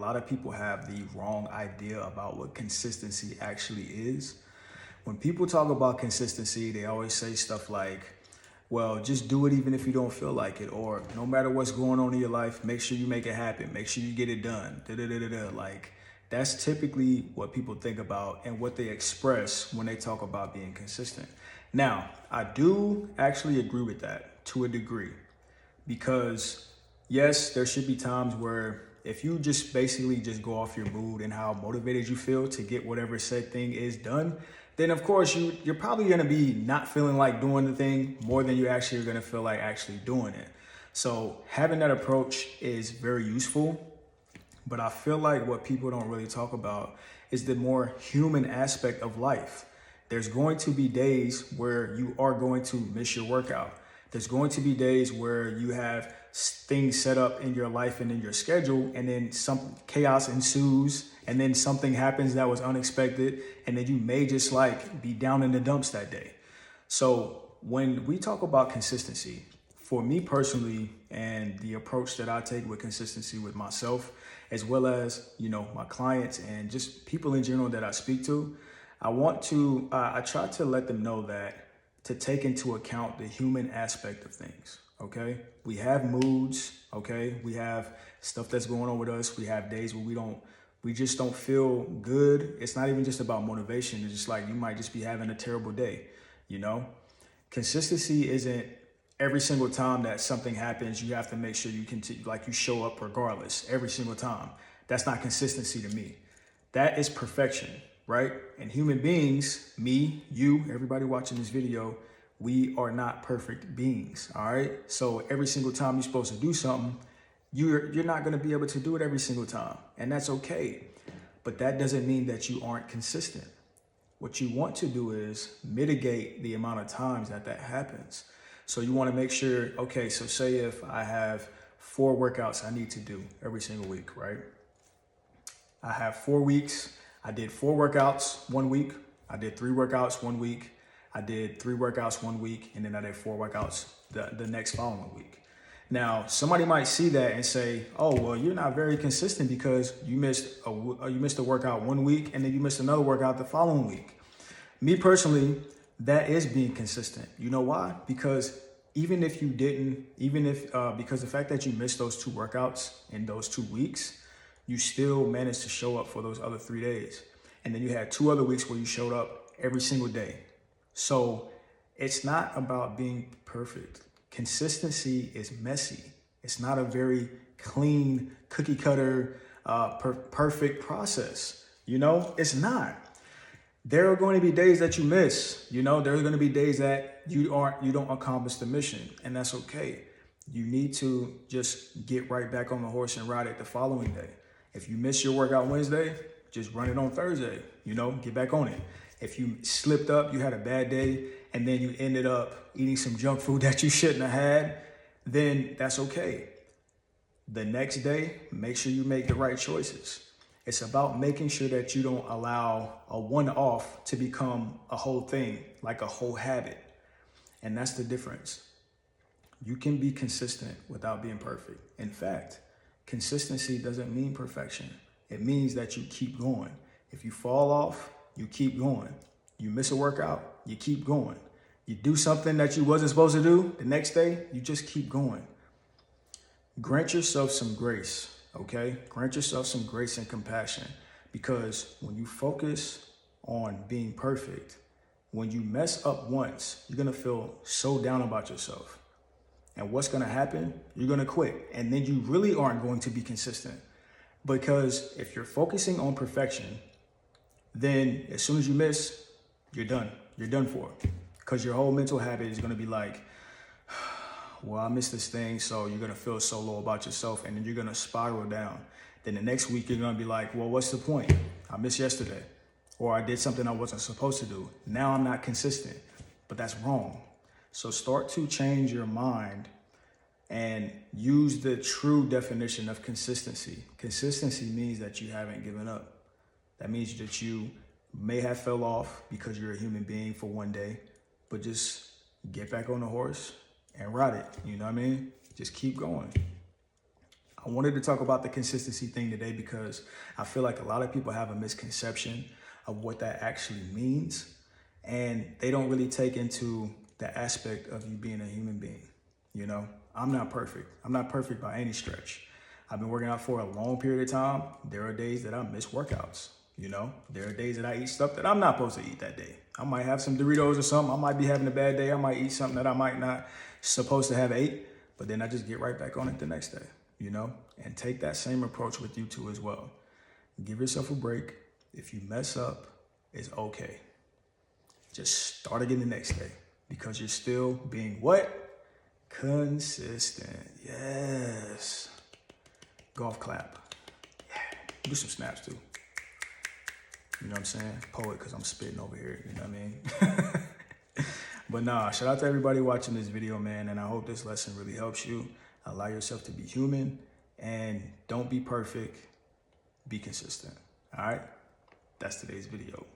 A lot of people have the wrong idea about what consistency actually is. When people talk about consistency, they always say stuff like, well, just do it even if you don't feel like it, or no matter what's going on in your life, make sure you make it happen, make sure you get it done. Da, da, da, da, da. Like, that's typically what people think about and what they express when they talk about being consistent. Now, I do actually agree with that to a degree, because yes, there should be times where if you just basically just go off your mood and how motivated you feel to get whatever said thing is done, then of course you're probably gonna be not feeling like doing the thing more than you actually are gonna feel like actually doing it. So having that approach is very useful. But I feel like what people don't really talk about is the more human aspect of life. There's going to be days where you are going to miss your workout. There's going to be days where you have things set up in your life and in your schedule, and then some chaos ensues, and then something happens that was unexpected, and then you may just like be down in the dumps that day. So when we talk about consistency, for me personally, and the approach that I take with consistency with myself, as well as, my clients and just people in general that I speak to, I try to let them know that to take into account the human aspect of things. Okay. We have moods. Okay. We have stuff that's going on with us. We have days where we just don't feel good. It's not even just about motivation. It's just like, you might just be having a terrible day, you know? Consistency isn't every single time that something happens, you have to make sure you continue, like you show up regardless every single time. That's not consistency to me. That is perfection, right? And human beings, me, you, everybody watching this video, we are not perfect beings, all right? So every single time you're supposed to do something, you're not going to be able to do it every single time, and that's okay. But that doesn't mean that you aren't consistent. What you want to do is mitigate the amount of times that happens. So you want to make sure, okay, so say if I have 4 workouts I need to do every single week, right? I have 4 weeks. I did 4 workouts one week. I did 3 workouts one week. I did 3 workouts one week, and then I did 4 workouts the next following week. Now, somebody might see that and say, "Oh, well, you're not very consistent because you missed a workout one week, and then you missed another workout the following week." Me personally, that is being consistent. You know why? Because because the fact that you missed those 2 workouts in those 2 weeks, you still managed to show up for those other 3 days. And then you had 2 other weeks where you showed up every single day. So it's not about being perfect. Consistency is messy. It's not a very clean, cookie cutter, perfect process. It's not. There are going to be days that you miss. There are going to be days that you don't accomplish the mission, and that's okay. You need to just get right back on the horse and ride it the following day. If you miss your workout Wednesday, just run it on Thursday. Get back on it. If you slipped up, you had a bad day, and then you ended up eating some junk food that you shouldn't have had, then that's okay. The next day, make sure you make the right choices. It's about making sure that you don't allow a one-off to become a whole thing, like a whole habit. And that's the difference. You can be consistent without being perfect. In fact, consistency doesn't mean perfection. It means that you keep going. If you fall off, you keep going. You miss a workout, you keep going. You do something that you wasn't supposed to do the next day, you just keep going. Grant yourself some grace, okay? Grant yourself some grace and compassion, because when you focus on being perfect, when you mess up once, you're gonna feel so down about yourself. And what's gonna happen? You're gonna quit, and then you really aren't going to be consistent. Because if you're focusing on perfection, then as soon as you miss, you're done. You're done for. Because your whole mental habit is gonna be like, well, I missed this thing, so you're gonna feel so low about yourself, and then you're gonna spiral down. Then the next week, you're gonna be like, well, what's the point? I missed yesterday, or I did something I wasn't supposed to do. Now I'm not consistent, but that's wrong. So start to change your mind and use the true definition of consistency. Consistency means that you haven't given up. That means that you may have fell off because you're a human being for one day, but just get back on the horse and ride it. You know what I mean? Just keep going. I wanted to talk about the consistency thing today because I feel like a lot of people have a misconception of what that actually means. And they don't really take into the aspect of you being a human being. You know, I'm not perfect. I'm not perfect by any stretch. I've been working out for a long period of time. There are days that I miss workouts. You know, there are days that I eat stuff that I'm not supposed to eat that day. I might have some Doritos or something. I might be having a bad day. I might eat something that I might not supposed to have ate, but then I just get right back on it the next day, you know, and take that same approach with you too as well. Give yourself a break. If you mess up, it's okay. Just start again the next day because you're still being what? Consistent. Yes. Golf clap. Yeah. Do some snaps too. You know what I'm saying? Poet, because I'm spitting over here. You know what I mean? But nah, shout out to everybody watching this video, man. And I hope this lesson really helps you. Allow yourself to be human and don't be perfect. Be consistent. All right? That's today's video.